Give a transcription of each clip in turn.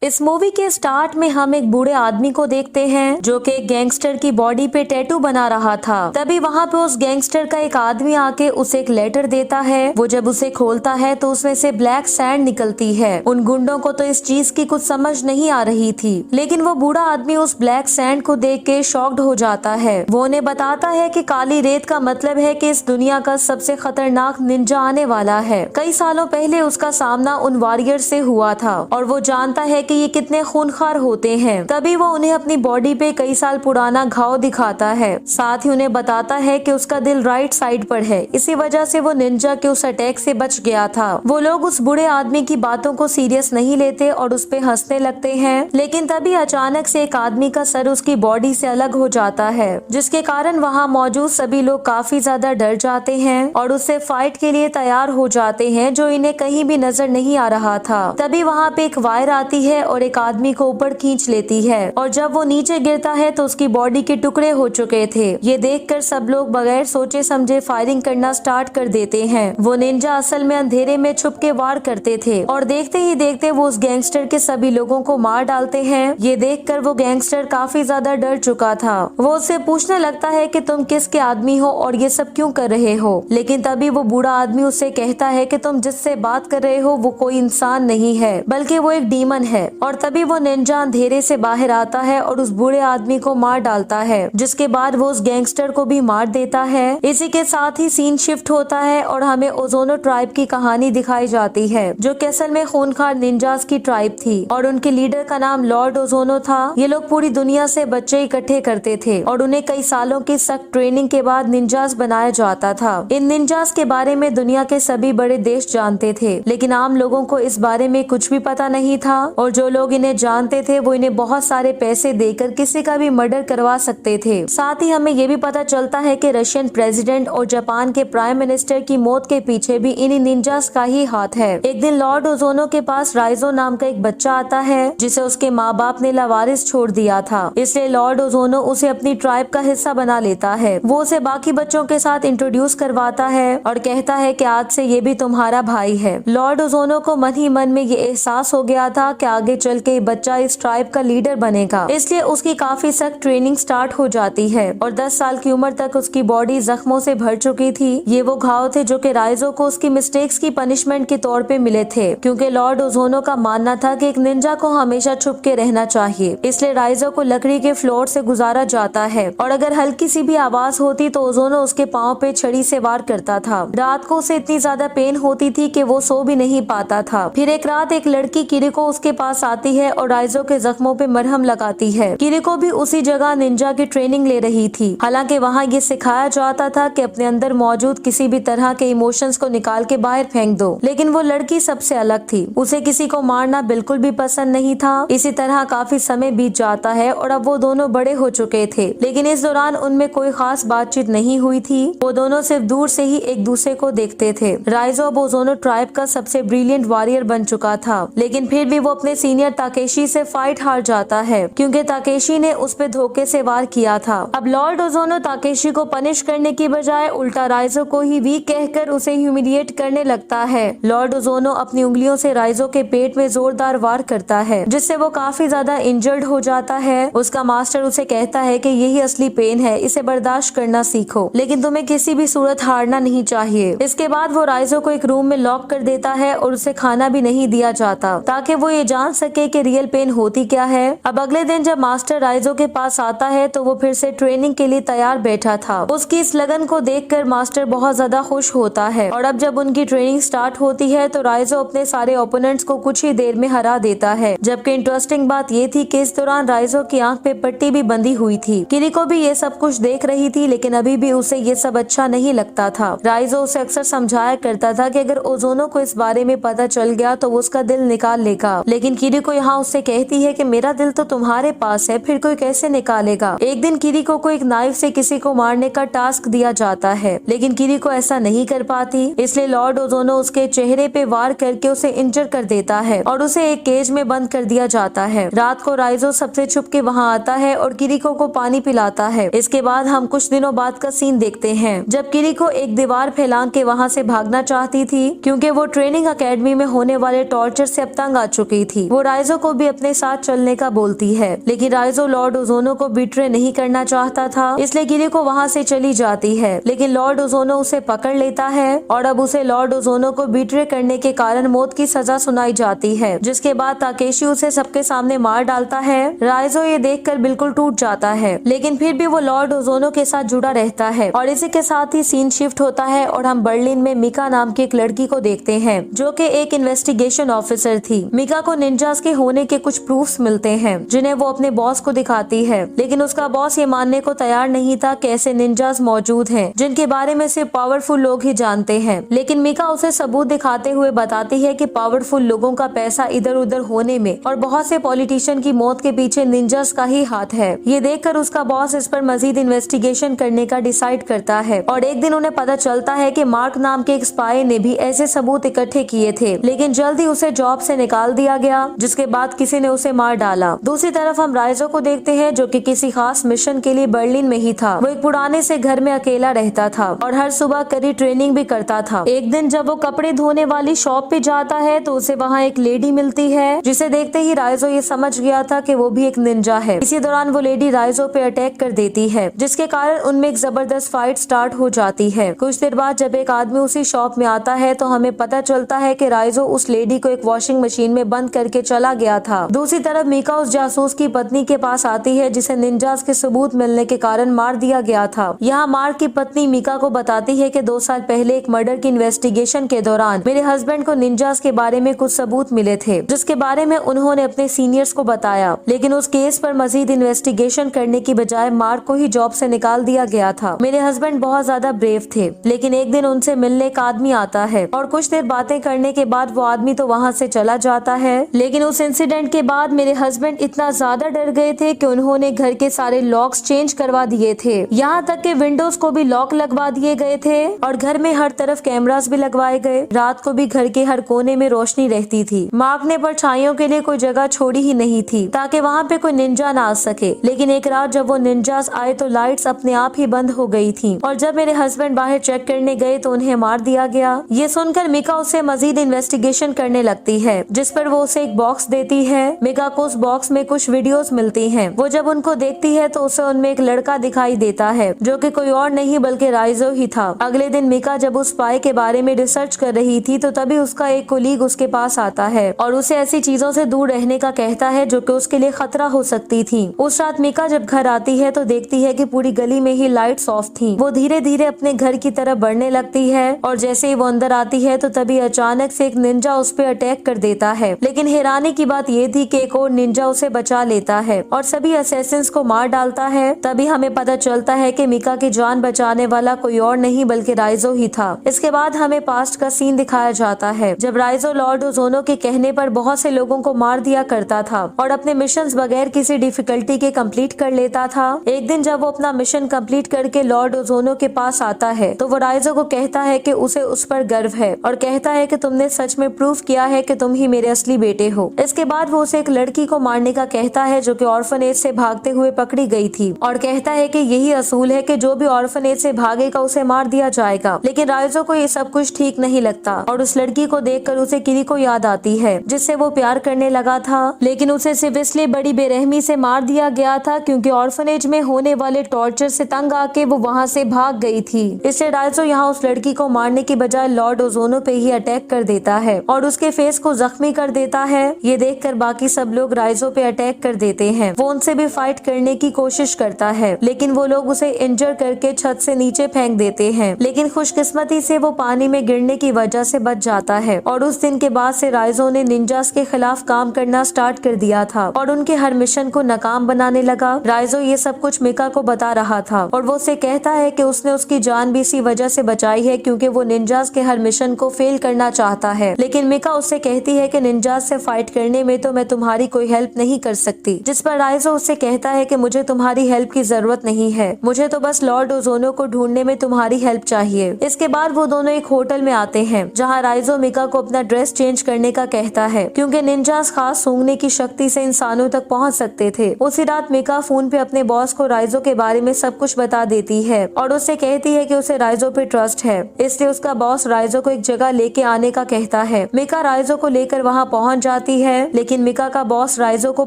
इस मूवी के स्टार्ट में हम एक बूढ़े आदमी को देखते हैं जो कि एक गैंगस्टर की बॉडी पे टैटू बना रहा था। तभी वहाँ पे उस गैंगस्टर का एक आदमी आके उसे एक लेटर देता है। वो जब उसे खोलता है तो उसमें से ब्लैक सैंड निकलती है। उन गुंडों को तो इस चीज की कुछ समझ नहीं आ रही थी, लेकिन वो बूढ़ा आदमी उस ब्लैक सैंड को देख के शॉक्ड हो जाता है। वो उन्हें बताता है कि काली रेत का मतलब है कि इस दुनिया का सबसे खतरनाक निंजा आने वाला है। कई सालों पहले उसका सामना उन वॉरियर से हुआ था और वो जानता है कि ये कितने खूनखार होते हैं। तभी वो उन्हें अपनी बॉडी पे कई साल पुराना घाव दिखाता है। साथ ही उन्हें बताता है कि उसका दिल राइट साइड पर है, इसी वजह से वो निंजा के उस अटैक से बच गया था। वो लोग उस बूढ़े आदमी की बातों को सीरियस नहीं लेते और उस पे हंसने लगते हैं, लेकिन तभी अचानक से एक आदमी का सर उसकी बॉडी से अलग हो जाता है, जिसके कारण वहाँ मौजूद सभी लोग काफी ज्यादा डर जाते हैं और उससे फाइट के लिए तैयार हो जाते हैं, जो इन्हें कहीं भी नजर नहीं आ रहा था। तभी वहाँ पे एक वायर आती है और एक आदमी को ऊपर खींच लेती है और जब वो नीचे गिरता है तो उसकी बॉडी के टुकड़े हो चुके थे। ये देखकर सब लोग बगैर सोचे समझे फायरिंग करना स्टार्ट कर देते हैं। वो निंजा असल में अंधेरे में छुप के वार करते थे और देखते ही देखते वो उस गैंगस्टर के सभी लोगों को मार डालते हैं। ये देखकर वो गैंगस्टर काफी ज्यादा डर चुका था। वो उससे पूछने लगता है कि तुम किसके आदमी हो और ये सब क्यों कर रहे हो, लेकिन तभी वो बूढ़ा आदमी उससे कहता है कि तुम जिससे बात कर रहे हो वो कोई इंसान नहीं है बल्कि वो एक डीमन है। और तभी वो निंजा अंधेरे से बाहर आता है और उस बूढ़े आदमी को मार डालता है, जिसके बाद वो उस गैंगस्टर को भी मार देता है। इसी के साथ ही सीन शिफ्ट होता है और हमें ओजोनो ट्राइब की कहानी दिखाई जाती है, जो कि असल में खूनखार निंजास की ट्राइब थी और उनके लीडर का नाम लॉर्ड ओजोनो था। ये लोग पूरी दुनिया से बच्चे इकट्ठे करते थे और उन्हें कई सालों की सख्त ट्रेनिंग के बाद निंजास बनाया जाता था। इन निंजास के बारे में दुनिया के सभी बड़े देश जानते थे, लेकिन आम लोगों को इस बारे में कुछ भी पता नहीं था और जो लोग इन्हें जानते थे वो इन्हें बहुत सारे पैसे देकर किसी का भी मर्डर करवा सकते थे। साथ ही हमें ये भी पता चलता है कि रशियन प्रेसिडेंट और जापान के प्राइम मिनिस्टर की मौत के पीछे भी इन्हीं निंजास का ही हाथ है। एक दिन लॉर्ड ओजोनो के पास राइजो नाम का एक बच्चा आता है जिसे उसके माँ बाप ने लावारिस छोड़ दिया था, इसलिए लॉर्ड ओजोनो उसे अपनी ट्राइब का हिस्सा बना लेता है। वो उसे बाकी बच्चों के साथ इंट्रोड्यूस करवाता है और कहता है कि आज से ये भी तुम्हारा भाई है। लॉर्ड ओजोनो को मन ही मन में ये एहसास हो गया था कि आगे चल के बच्चा इस ट्राइब का लीडर बनेगा, इसलिए उसकी काफी सख्त ट्रेनिंग स्टार्ट हो जाती है और 10 साल की उम्र तक उसकी बॉडी जख्मों से भर चुकी थी। ये वो घाव थे जो कि राइजो को उसकी मिस्टेक्स की पनिशमेंट के तौर पे मिले थे, क्योंकि लॉर्ड ओजोनो का मानना था कि एक निंजा को हमेशा छुप के रहना चाहिए, इसलिए राइजो को लकड़ी के फ्लोर से गुजारा जाता है और अगर हल्की सी भी आवाज होती तो ओजोनो उसके पाँव पे छड़ी से वार करता था। रात को उसे इतनी ज्यादा पेन होती थी कि वो सो भी नहीं पाता था। फिर एक रात एक लड़की किरिको उसके पास आती है और राइजो के जख्मों पे मरहम लगाती है। किरिको भी उसी जगह निंजा की ट्रेनिंग ले रही थी। हालांकि वहाँ ये सिखाया जाता था कि अपने अंदर मौजूद किसी भी तरह के इमोशंस को निकाल के बाहर फेंक दो, लेकिन वो लड़की सबसे अलग थी। उसे किसी को मारना बिल्कुल भी पसंद नहीं था। इसी तरह काफी समय बीत जाता है और अब वो दोनों बड़े हो चुके थे, लेकिन इस दौरान उनमें कोई खास बातचीत नहीं हुई थी। वो दोनों सिर्फ दूर से ही एक दूसरे को देखते थे। राइजो अब ओजोनो ट्राइब का सबसे ब्रिलियंट वॉरियर बन चुका था, लेकिन फिर भी वो अपने सीनियर ताकेशी से फाइट हार जाता है, क्योंकि ताकेशी ने उस पे धोखे से वार किया था। अब लॉर्ड ओजोनो ताकेशी को पनिश करने की बजाय उल्टा राइजो को ही वीक कहकर उसे ह्यूमिलिएट करने लगता है। लॉर्ड ओजोनो अपनी उंगलियों से राइजो के पेट में जोरदार वार करता है, जिससे वो काफी ज्यादा इंजर्ड हो जाता है। उसका मास्टर उसे कहता है कि यही असली पेन है, इसे बर्दाश्त करना सीखो, लेकिन तुम्हें किसी भी सूरत हारना नहीं चाहिए। इसके बाद वो राइजो को एक रूम में लॉक कर देता है और उसे खाना भी नहीं दिया जाता, ताकि वो ये जान सके कि रियल पेन होती क्या है। अब अगले दिन जब मास्टर राइजो के पास आता है तो वो फिर से ट्रेनिंग के लिए तैयार बैठा था। उसकी इस लगन को देखकर मास्टर बहुत ज्यादा खुश होता है और अब जब उनकी ट्रेनिंग स्टार्ट होती है तो राइजो अपने सारे ओपोनेंट्स को कुछ ही देर में हरा देता है। जबकि इंटरेस्टिंग बात ये थी कि इस दौरान राइजो की आंख पे पट्टी भी बंधी हुई थी। किरिको भी ये सब कुछ देख रही थी, लेकिन अभी भी उसे ये सब अच्छा नहीं लगता था। राइजो उसे अक्सर समझाया करता था कि अगर ओजोनो को इस बारे में पता चल गया तो वो उसका दिल निकाल लेगा, लेकिन किरिको यहाँ उससे कहती है कि मेरा दिल तो तुम्हारे पास है, फिर कोई कैसे निकालेगा। एक दिन किरिको को एक नाइफ से किसी को मारने का टास्क दिया जाता है, लेकिन किरिको ऐसा नहीं कर पाती, इसलिए लॉर्ड ओजोनो उसके चेहरे पे वार करके उसे इंजर कर देता है और उसे एक केज में बंद कर दिया जाता है। रात को राइजो सबसे छुप के वहाँ आता है और किरिको को पानी पिलाता है। इसके बाद हम कुछ दिनों बाद का सीन देखते हैं, जब किरिको एक दीवार फैला के वहाँ से भागना चाहती थी, क्योंकि वो ट्रेनिंग अकेडमी में होने वाले टॉर्चर से अब तंग आ चुकी थी। वो राइजो को भी अपने साथ चलने का बोलती है, लेकिन राइजो लॉर्ड ओजोनो को बिट्रे नहीं करना चाहता था, इसलिए किरिको वहाँ से चली जाती है। लेकिन लॉर्ड ओजोनो उसे पकड़ लेता है और अब उसे लॉर्ड ओजोनो को बिट्रे करने के कारण मौत की सजा सुनाई जाती है, जिसके बाद ताकेशी उसे सबके सामने मार डालता है। राइजो ये देखकर बिल्कुल टूट जाता है, लेकिन फिर भी वो लॉर्ड ओजोनो के साथ जुड़ा रहता है। और इसी के साथ ही सीन शिफ्ट होता है और हम बर्लिन में मिका नाम की एक लड़की को देखते हैं, जो कि एक इन्वेस्टिगेशन ऑफिसर थी। मिका को निंजास के होने के कुछ प्रूफ्स मिलते हैं, जिन्हें वो अपने बॉस को दिखाती है, लेकिन उसका बॉस ये मानने को तैयार नहीं था कि ऐसे निंजास मौजूद हैं, जिनके बारे में सिर्फ पावरफुल लोग ही जानते हैं। लेकिन मिका उसे सबूत दिखाते हुए बताती है कि पावरफुल लोगों का पैसा इधर उधर होने में और बहुत से पॉलिटिशियन की मौत के पीछे निंजास का ही हाथ है। ये देखकर उसका बॉस इस पर मजीद इन्वेस्टिगेशन करने का डिसाइड करता है और एक दिन उन्हें पता चलता है कि मार्क नाम के एक स्पाई ने भी ऐसे सबूत इकट्ठे किए थे, लेकिन जल्दी उसे जॉब से निकाल दिया गया, जिसके बाद किसी ने उसे मार डाला। दूसरी तरफ हम राइजो को देखते हैं, जो कि किसी खास मिशन के लिए बर्लिन में ही था। वो एक पुराने से घर में अकेला रहता था और हर सुबह करी ट्रेनिंग भी करता था। एक दिन जब वो कपड़े धोने वाली शॉप पे जाता है तो उसे वहाँ एक लेडी मिलती है, जिसे देखते ही राइजो ये समझ गया था कि वो भी एक निंजा है। इसी दौरान वो लेडी राइजो पे अटैक कर देती है, जिसके कारण उनमें एक जबरदस्त फाइट स्टार्ट हो जाती है। कुछ देर बाद जब एक आदमी उसी शॉप में आता है तो हमें पता चलता है कि राइजो उस लेडी को एक वॉशिंग मशीन में बंद करके चला गया था। दूसरी तरफ मिका उस जासूस की पत्नी के पास आती है, जिसे निंजास के सबूत मिलने के कारण मार दिया गया था। यहाँ मार्क की पत्नी मिका को बताती है कि 2 साल पहले एक मर्डर की इन्वेस्टिगेशन के दौरान मेरे हस्बैंड को निंजास के बारे में कुछ सबूत मिले थे, जिसके बारे में उन्होंने अपने सीनियर्स को बताया, लेकिन उस केस पर मजीद इन्वेस्टिगेशन करने की बजाय मार्क को ही जॉब से निकाल दिया गया था। मेरे हस्बैंड बहुत ज्यादा ब्रेव थे, लेकिन एक दिन उनसे मिलने एक आदमी आता है और कुछ देर बातें करने के बाद वो आदमी तो वहाँ से चला जाता है। लेकिन उस इंसिडेंट के बाद मेरे हस्बैंड इतना ज्यादा डर गए थे कि उन्होंने घर के सारे लॉक्स चेंज करवा दिए थे, यहाँ तक कि विंडोज को भी लॉक लगवा दिए गए थे और घर में हर तरफ कैमरास भी लगवाए गए। रात को भी घर के हर कोने में रोशनी रहती थी। मार्क ने परछाइयों के लिए कोई जगह छोड़ी ही नहीं थी ताकि वहाँ पे कोई निंजा ना आ सके। लेकिन एक रात जब वो निंजास आए तो लाइट्स अपने आप ही बंद हो गई थी और जब मेरे हस्बैंड बाहर चेक करने गए तो उन्हें मार दिया गया। ये सुनकर मिका उससे मजीद इन्वेस्टिगेशन करने लगती है, जिस पर वो उसे एक बॉक्स देती है। मिका को उस बॉक्स में कुछ वीडियोस मिलती हैं। वो जब उनको देखती है तो उसे उनमें एक लड़का दिखाई देता है, जो कि कोई और नहीं बल्कि राइजो ही था। अगले दिन मिका जब उस स्पाई के बारे में रिसर्च कर रही थी तो तभी उसका एक कोलीग उसके पास आता है और उसे ऐसी चीजों से दूर रहने का कहता है जो कि उसके लिए खतरा हो सकती थी। उस रात मिका जब घर आती है तो देखती है कि पूरी गली में ही लाइट्स ऑफ थी। वो धीरे धीरे अपने घर की तरफ बढ़ने लगती है और जैसे ही वो अंदर आती है तो तभी अचानक से एक निंजा उस पर अटैक कर देता है। लेकिन हैरानी की बात ये थी कि एक और निंजा उसे बचा लेता है और सभी असैसिन्स को मार डालता है। तभी हमें पता चलता है कि मिका की जान बचाने वाला कोई और नहीं बल्कि राइजो ही था। इसके बाद हमें पास्ट का सीन दिखाया जाता है, जब राइजो लॉर्ड ओजोनो के कहने पर बहुत से लोगों को मार दिया करता था और अपने मिशंस बगैर किसी डिफिकल्टी के कंप्लीट कर लेता था। एक दिन जब वो अपना मिशन कंप्लीट करके लॉर्ड ओजोनो के पास आता है तो वो राइजो को कहता है कि उसे उस पर गर्व है और कहता है कि तुमने सच में प्रूफ किया है कि तुम ही मेरे असली बेटे हो। इसके बाद वो उसे एक लड़की को मारने का कहता है जो कि ऑर्फनेज से भागते हुए पकड़ी गई थी और कहता है कि यही असूल है कि जो भी ऑर्फनेज से भागेगा उसे मार दिया जाएगा। लेकिन राइजो को ये सब कुछ ठीक नहीं लगता और उस लड़की को देखकर उसे किरिको याद आती है, जिससे वो प्यार करने लगा था, लेकिन उसे सिर्फ इसलिए बड़ी बेरहमी से मार दिया गया था क्योंकि ऑर्फनेज में होने वाले टॉर्चर से तंग आके वो वहाँ से भाग गई थी। इसलिए राइजो यहाँ उस लड़की को मारने की बजाय लॉर्ड ओजोनो पे ही अटैक कर देता है और उसके फेस को जख्मी कर देता है। ये देखकर बाकी सब लोग राइजो पे अटैक कर देते हैं। वो उनसे भी फाइट करने की कोशिश करता है, लेकिन वो लोग उसे इंजर करके छत से नीचे फेंक देते हैं। लेकिन खुशकिस्मती से वो पानी में गिरने की वजह से बच जाता है और उस दिन के बाद से राइजो ने निंजास के खिलाफ काम करना स्टार्ट कर दिया था और उनके हर मिशन को नाकाम बनाने लगा। राइजो ये सब कुछ मिका को बता रहा था और वो उसे कहता है कि उसने उसकी जान भी इसी वजह से बचाई है क्योंकि वो निंजास के हर मिशन को फेल करना चाहता है। लेकिन मिका उससे कहती है कि निंजास से फाइट करने में तो मैं तुम्हारी कोई हेल्प नहीं कर सकती, जिस पर राइजो उससे कहता है कि मुझे तुम्हारी हेल्प की जरूरत नहीं है, मुझे तो बस लॉर्ड ओजोनो को ढूंढने में तुम्हारी हेल्प चाहिए। इसके बाद वो दोनों एक होटल में आते हैं जहाँ राइजो मिका को अपना ड्रेस चेंज करने का कहता है क्योंकि निंजास खास सूंघने की शक्ति से इंसानों तक पहुँच सकते थे। उसी रात मिका फोन पे अपने बॉस को राइजो के बारे में सब कुछ बता देती है और उससे कहती है कि उसे राइजो पे ट्रस्ट है, इसलिए उसका बॉस राइजो को एक जगह लेके आने का कहता है। मिका राइजो को लेकर वहाँ पहुँच जाती जाती है, लेकिन मिका का बॉस राइजो को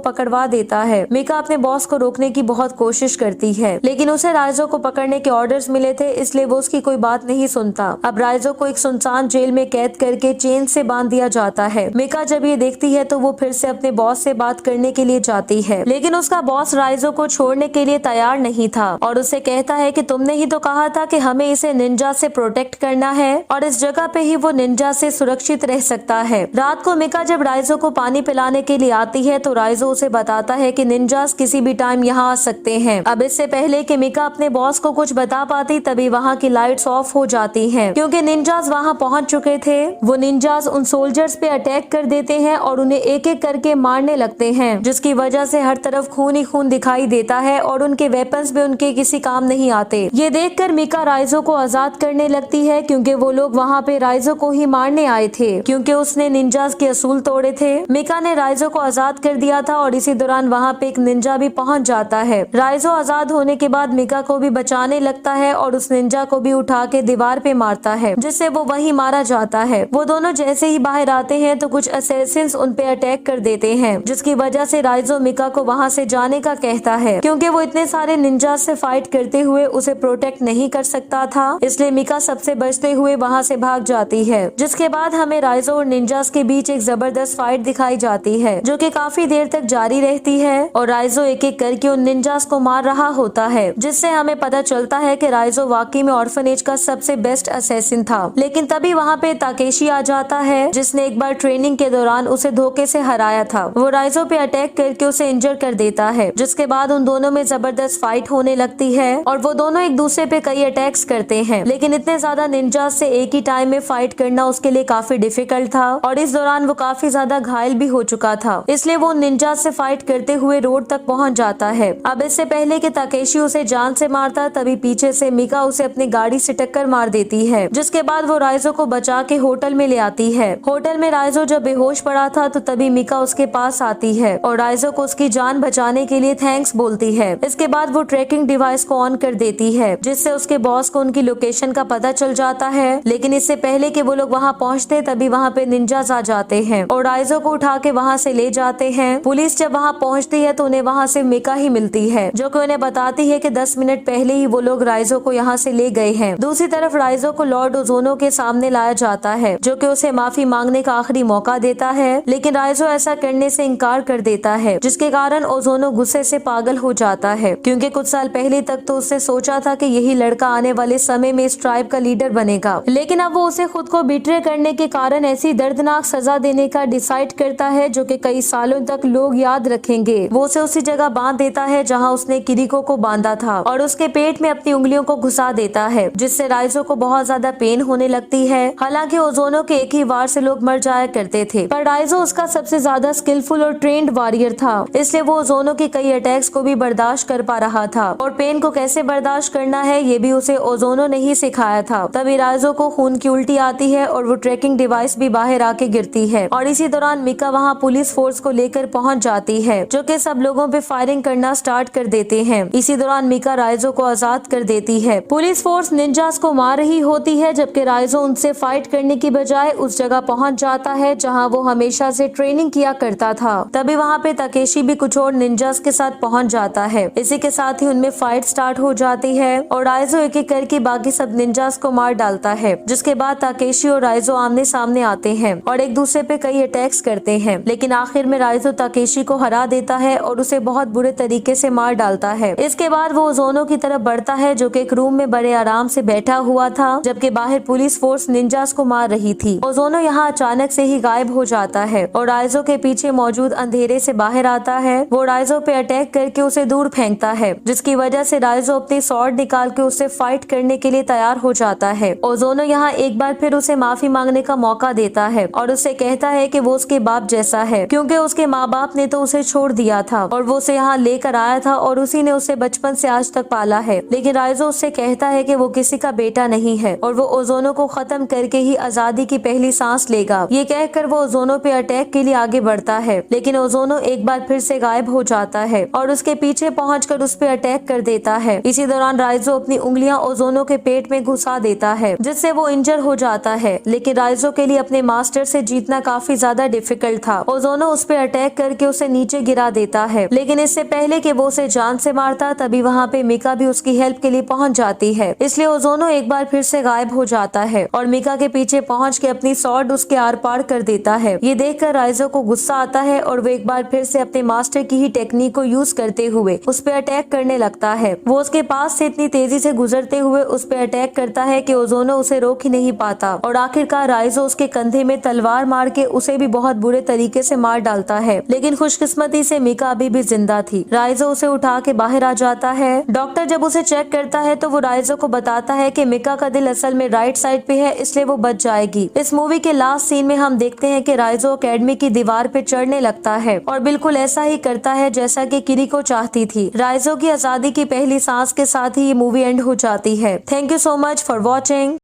पकड़वा देता है। मिका अपने बॉस को रोकने की बहुत कोशिश करती है, लेकिन उसे राइजो को पकड़ने के ऑर्डर्स मिले थे, इसलिए वो उसकी कोई बात नहीं सुनता। अब राइजो को एक सुनसान जेल में कैद करके चेन से बांध दिया जाता है। मिका जब ये देखती है तो वो फिर से अपने बॉस से बात करने के लिए जाती है, लेकिन उसका बॉस राइजो को छोड़ने के लिए तैयार नहीं था और उसे कहता है कि तुमने ही तो कहा था कि हमें इसे निंजा से प्रोटेक्ट करना है और इस जगह पे ही वो निंजा से सुरक्षित रह सकता है। रात को मिका जब राइजो को पानी पिलाने के लिए आती है तो राइजो उसे बताता है कि निंजास किसी भी टाइम यहाँ आ सकते हैं। अब इससे पहले कि मिका अपने बॉस को कुछ बता पाती तभी वहाँ की लाइट्स ऑफ हो जाती हैं, क्योंकि निंजास वहाँ पहुँच चुके थे। वो निंजास उन सोल्जर्स पे अटैक कर देते हैं और उन्हें एक एक करके मारने लगते हैं, जिसकी वजह से हर तरफ खून ही खून दिखाई देता है और उनके वेपन्स भी उनके किसी काम नहीं आते। ये देखकर मिका राइजो को आजाद करने लगती है, क्योंकि वो लोग वहाँ पे राइजो को ही मारने आए थे, क्योंकि उसने निंजास के असूल तोड़े थे। मिका ने राइजो को आजाद कर दिया था और इसी दौरान वहाँ पे एक निंजा भी पहुँच जाता है। राइजो आजाद होने के बाद मिका को भी बचाने लगता है और उस निंजा को भी उठा के दीवार पे मारता है, जिससे वो वहीं मारा जाता है। वो दोनों जैसे ही बाहर आते हैं तो कुछ असैसिन्स उन पे अटैक कर देते हैं, जिसकी वजह से राइजो मिका को वहाँ से जाने का कहता है, क्योंकि वो इतने सारे निंजा से फाइट करते हुए उसे प्रोटेक्ट नहीं कर सकता था। इसलिए मिका सबसे बचते हुए वहाँ से भाग जाती है, जिसके बाद हमें राइजो और निंजास के बीच एक जबरदस्त फाइट दिखाई जाती है, जो कि काफी देर तक जारी रहती है और राइजो एक एक करके उन निंजास को मार रहा होता है, जिससे हमें पता चलता है कि राइजो वाकई में ऑर्फनेज का सबसे बेस्ट असैसिन था। लेकिन तभी वहाँ पे ताकेशी आ जाता है, जिसने एक बार ट्रेनिंग के दौरान उसे धोखे से हराया था। वो राइजो पे अटैक करके उसे इंजर कर देता है, जिसके बाद उन दोनों में जबरदस्त फाइट होने लगती है और वो दोनों एक दूसरे पे कई अटैक्स करते हैं। लेकिन इतने ज्यादा निंजास से एक ही टाइम में फाइट करना उसके लिए काफी डिफिकल्ट था और इस दौरान वो काफी ज्यादा घायल भी हो चुका था, इसलिए वो निंजास से फाइट करते हुए रोड तक पहुंच जाता है। अब इससे पहले कि ताकेशी उसे जान से मारता, तभी पीछे से मिका उसे अपनी गाड़ी से टक्कर मार देती है, जिसके बाद वो राइजो को बचा के होटल में ले आती है। होटल में राइजो जब बेहोश पड़ा था तो तभी मिका उसके पास आती है और राइजो को उसकी जान बचाने के लिए थैंक्स बोलती है। इसके बाद वो ट्रैकिंग डिवाइस को ऑन कर देती है, जिससे उसके बॉस को उनकी लोकेशन का पता चल जाता है। लेकिन इससे पहले कि वो लोग वहाँ पहुँचते तभी वहाँ पे निंजास आ जाते हैं और राइजो को उठा के वहाँ से ले जाते हैं। पुलिस जब वहाँ पहुँचती है तो उन्हें वहाँ से मिका ही मिलती है, जो कि उन्हें बताती है कि 10 मिनट पहले ही वो लोग राइजो को यहाँ से ले गए हैं। दूसरी तरफ राइजो को लॉर्ड ओजोनो के सामने लाया जाता है, जो कि उसे माफी मांगने का आखिरी मौका देता है, लेकिन राइजो ऐसा करने से इनकार कर देता है, जिसके कारण ओजोनो गुस्से से पागल हो जाता है, क्योंकि कुछ साल पहले तक तो उसने सोचा था कि यही लड़का आने वाले समय में इस ट्राइब का लीडर बनेगा। लेकिन अब वो उसे खुद को बिट्रे करने के कारण ऐसी दर्दनाक सजा देने का डिसाइड करता है, जो कि कई सालों तक लोग याद रखेंगे। वो उसे उसी जगह बांध देता है जहाँ उसने किरिको को बांधा था और उसके पेट में अपनी उंगलियों को घुसा देता है, जिससे राइजो को बहुत ज्यादा पेन होने लगती है। हालांकि ओजोनो के एक ही वार से लोग मर जाया करते थे, पर राइजो उसका सबसे ज्यादा स्किलफुल और ट्रेंड वॉरियर था, इसलिए वो ओजोनो के कई अटैक्स को भी बर्दाश्त कर पा रहा था और पेन को कैसे बर्दाश्त करना है ये भी उसे ओजोनो ने ही सिखाया था। तभी राइजो को खून की उल्टी आती है और वो ट्रैकिंग डिवाइस भी बाहर आके गिरती है और इसी दौरान मिका वहाँ पुलिस फोर्स को लेकर पहुँच जाती है, जो कि सब लोगों पे फायरिंग करना स्टार्ट कर देते हैं। इसी दौरान मिका राइजो को आजाद कर देती है। पुलिस फोर्स निंजास को मार रही होती है, जबकि राइजो उनसे फाइट करने की बजाय उस जगह पहुंच जाता है जहां वो हमेशा से ट्रेनिंग किया करता था। तभी वहां पे ताकेशी भी कुछ और निंजास के साथ पहुंच जाता है। इसी के साथ ही उनमें फाइट स्टार्ट हो जाती है और राइजो एक एक करके बाकी सब निंजास को मार डालता है, जिसके बाद ताकेशी और राइजो आमने सामने आते हैं और एक दूसरे पे कई अटैक्स करते हैं। लेकिन आखिर में राइजो ताकेशी को हरा देता है और उसे बहुत बुरे तरीके से मार डालता है। इसके बाद वो ओजोनो की तरफ बढ़ता है, जो कि एक रूम में बड़े आराम से बैठा हुआ था, जबकि बाहर पुलिस फोर्स निंजास को मार रही थी। ओजोनो यहाँ अचानक से ही गायब हो जाता है और राइजो के पीछे मौजूद अंधेरे से बाहर आता है। वो राइजो पे अटैक करके उसे दूर फेंकता है, जिसकी वजह से राइजो अपनी स्वॉर्ड निकाल के उससे फाइट करने के लिए तैयार हो जाता है। ओजोनो यहाँ एक बार फिर उसे माफी मांगने का मौका देता है और उससे कहता है कि वो उसके बाप जैसा है, क्योंकि उसके माँ बाप ने तो उसे छोड़ दिया था और वो उसे यहाँ लेकर आया था और उसी ने उसे बचपन से आज तक पाला है। लेकिन राइजो उससे कहता है कि वो किसी का बेटा नहीं है और वो ओजोनो को खत्म करके ही आजादी की पहली सांस लेगा। ये कहकर वो ओजोनो पे अटैक के लिए आगे बढ़ता है, लेकिन ओजोनो एक बार फिर से गायब हो जाता है और उसके पीछे पहुंचकर उस पे अटैक कर देता है। इसी दौरान राइजो अपनी उंगलियां ओजोनो के पेट में घुसा देता है, जिससे वो इंजर हो जाता है। लेकिन राइजो के लिए अपने मास्टर से जीतना काफी ज्यादा डिफिकल्ट था। ओजोनो उस पे अटैक करके उसे नीचे गिरा देता है, लेकिन इससे पहले कि वो उसे जान से मारता तभी वहाँ पे मिका भी उसकी हेल्प के लिए पहुँच जाती है। इसलिए ओजोनो एक बार फिर से गायब हो जाता है और मिका के पीछे पहुँच के अपनी स्वॉर्ड उसके आर पार कर देता है। ये देखकर राइजो को गुस्सा आता है और वो एक बार फिर से अपने मास्टर की ही टेक्निक को यूज करते हुए उस पे अटैक करने लगता है। वो उसके पास से इतनी तेजी से गुजरते हुए उस पे अटैक करता है कि ओजोनो उसे रोक ही नहीं पाता और आखिरकार राइजो उसके कंधे में तलवार मार के उसे भी बहुत बुरे तरीके से मार डालता है। लेकिन खुशकिस्मती से मिका अभी भी जिंदा थी। राइजो उसे उठा के बाहर आ जाता है। डॉक्टर जब उसे चेक करता है तो वो राइजो को बताता है कि मिका का दिल असल में राइट साइड पे है, इसलिए वो बच जाएगी। इस मूवी के लास्ट सीन में हम देखते हैं कि राइजो अकेडमी की दीवार पे चढ़ने लगता है और बिल्कुल ऐसा ही करता है जैसा कि किरिको चाहती थी। राइजो की आजादी की पहली सांस के साथ ही ये मूवी एंड हो जाती है। Thank you so much for watching.